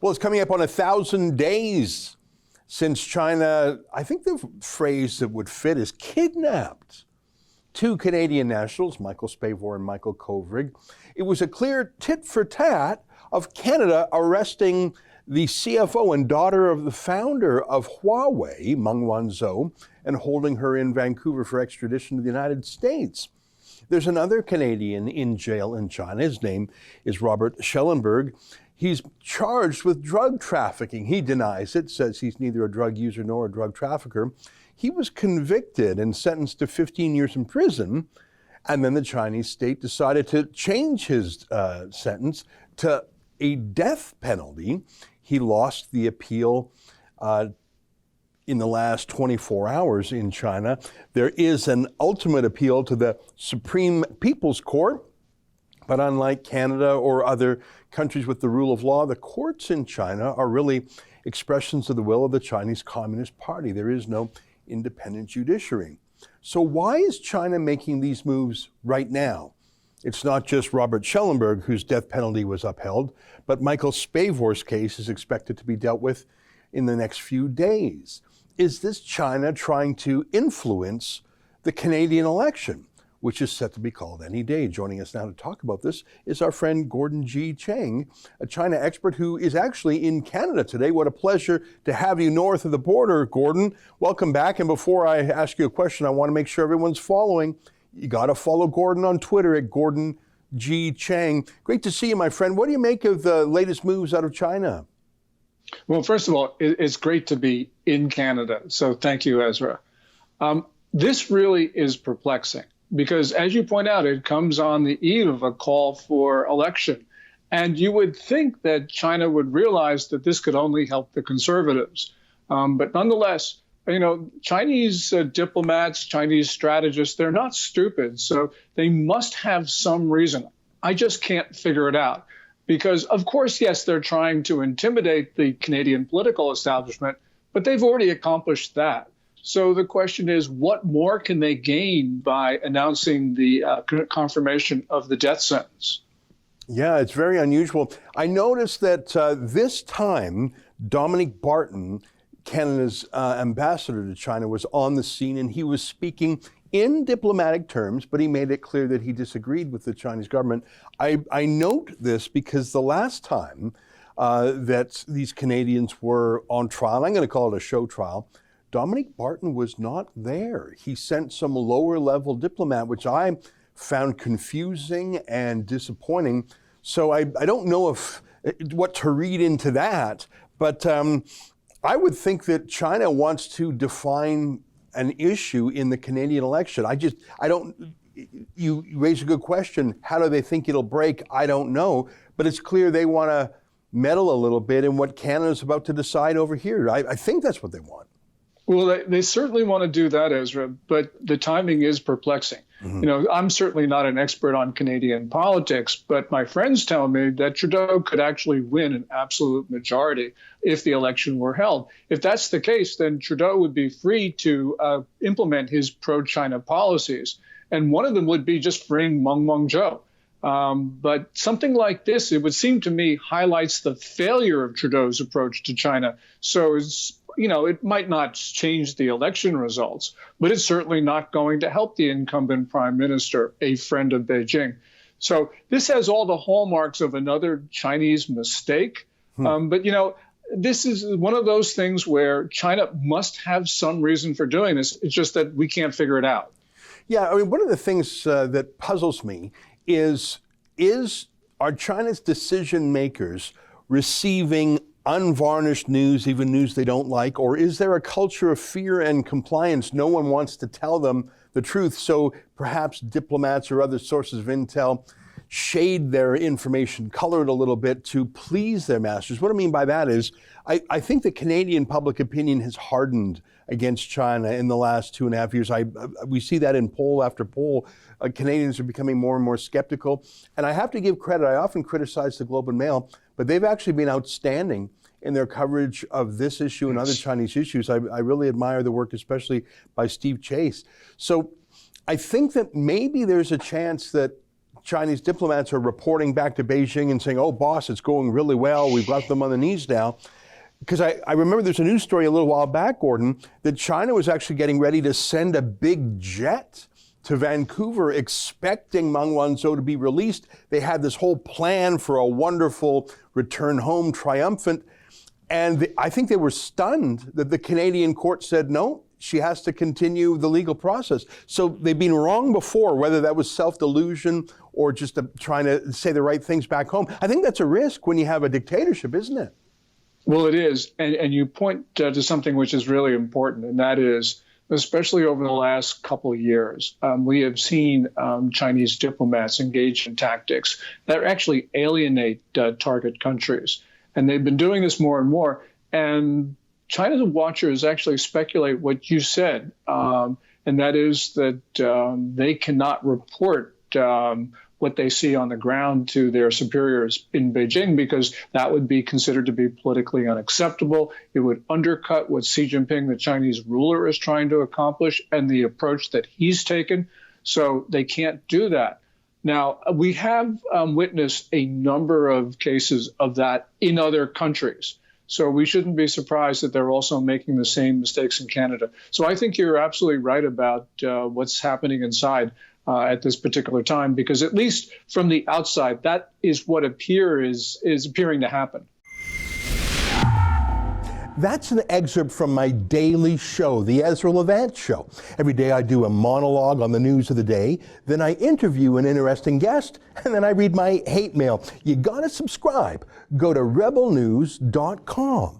Well, it's coming up on 1,000 days since China, I think the phrase that would fit is kidnapped two Canadian nationals, Michael Spavor and Michael Kovrig. It was a clear tit for tat of Canada arresting the CFO and daughter of the founder of Huawei, Meng Wanzhou, and holding her in Vancouver for extradition to the United States. There's another Canadian in jail in China. His name is Robert Schellenberg. He's charged with drug trafficking. He denies it, says he's neither a drug user nor a drug trafficker. He was convicted and sentenced to 15 years in prison, and then the Chinese state decided to change his sentence to a death penalty. He lost the appeal in the last 24 hours in China. There is an ultimate appeal to the Supreme People's Court, but unlike Canada or other countries with the rule of law, the courts in China are really expressions of the will of the Chinese Communist Party. There is no independent judiciary. So why is China making these moves right now? It's not just Robert Schellenberg, whose death penalty was upheld, but Michael Spavor's case is expected to be dealt with in the next few days. Is this China trying to influence the Canadian election, which is set to be called any day? Joining us now to talk about this is our friend Gordon G. Chang, a China expert who is actually in Canada today. What a pleasure to have you north of the border, Gordon. Welcome back. And before I ask you a question, I want to make sure everyone's following. You got to follow Gordon on Twitter at Gordon G. Chang. Great to see you, my friend. What do you make of the latest moves out of China? Well, first of all, it's great to be in Canada. So thank you, Ezra. This really is perplexing because, as you point out, it comes on the eve of a call for election. And you would think that China would realize that this could only help the conservatives. But nonetheless, Chinese diplomats, Chinese strategists, they're not stupid. So they must have some reason. I just can't figure it out. Because, of course, yes, they're trying to intimidate the Canadian political establishment, but they've already accomplished that. So the question is, what more can they gain by announcing the confirmation of the death sentence? Yeah, it's very unusual. I noticed that this time, Dominic Barton, Canada's ambassador to China, was on the scene, and he was speaking in diplomatic terms, but he made it clear that he disagreed with the Chinese government. I note this because the last time that these Canadians were on trial, I'm going to call it a show trial, Dominic Barton was not there. He sent some lower level diplomat, which I found confusing and disappointing. So I don't know what to read into that, but I would think that China wants to define an issue in the Canadian election. You raise a good question. How do they think it'll break? I don't know. But it's clear they want to meddle a little bit in what Canada's about to decide over here. I think that's what they want. Well, they certainly want to do that, Ezra, but the timing is perplexing. Mm-hmm. I'm certainly not an expert on Canadian politics, but my friends tell me that Trudeau could actually win an absolute majority if the election were held. If that's the case, then Trudeau would be free to implement his pro-China policies. And one of them would be just freeing Meng Wanzhou. But something like this, it would seem to me, highlights the failure of Trudeau's approach to China. So it might not change the election results, but it's certainly not going to help the incumbent prime minister, a friend of Beijing. So this has all the hallmarks of another Chinese mistake. But, this is one of those things where China must have some reason for doing this. It's just that we can't figure it out. Yeah, I mean, one of the things that puzzles me are China's decision makers receiving unvarnished news, even news they don't like, or is there a culture of fear and compliance? No one wants to tell them the truth, so perhaps diplomats or other sources of intel shade their information, color it a little bit to please their masters. What I mean by that is, I think the Canadian public opinion has hardened against China in the last 2.5 years. We see that in poll after poll. Canadians are becoming more and more skeptical. And I have to give credit. I often criticize the Globe and Mail, but they've actually been outstanding in their coverage of this issue and other Chinese issues. I really admire the work, especially by Steve Chase. So I think that maybe there's a chance that Chinese diplomats are reporting back to Beijing and saying, oh, boss, it's going really well. We've got them on the knees now. Because I remember there's a news story a little while back, Gordon, that China was actually getting ready to send a big jet to Vancouver expecting Meng Wanzhou to be released. They had this whole plan for a wonderful return home triumphant. And I think they were stunned that the Canadian court said, no, she has to continue the legal process. So they've been wrong before, whether that was self-delusion or just trying to say the right things back home. I think that's a risk when you have a dictatorship, isn't it? Well, it is. And you point to something which is really important, and that is, especially over the last couple of years, we have seen Chinese diplomats engage in tactics that actually alienate target countries. And they've been doing this more and more. And China's watchers actually speculate what you said, and that is that they cannot report what they see on the ground to their superiors in Beijing, because that would be considered to be politically unacceptable. It would undercut what Xi Jinping, the Chinese ruler, is trying to accomplish and the approach that he's taken. So they can't do that. Now, we have witnessed a number of cases of that in other countries. So we shouldn't be surprised that they're also making the same mistakes in Canada. So I think you're absolutely right about what's happening inside at this particular time, because at least from the outside, that is what is appearing to happen. That's an excerpt from my daily show, the Ezra Levant Show. Every day I do a monologue on the news of the day, then I interview an interesting guest, and then I read my hate mail. You gotta subscribe. Go to rebelnews.com.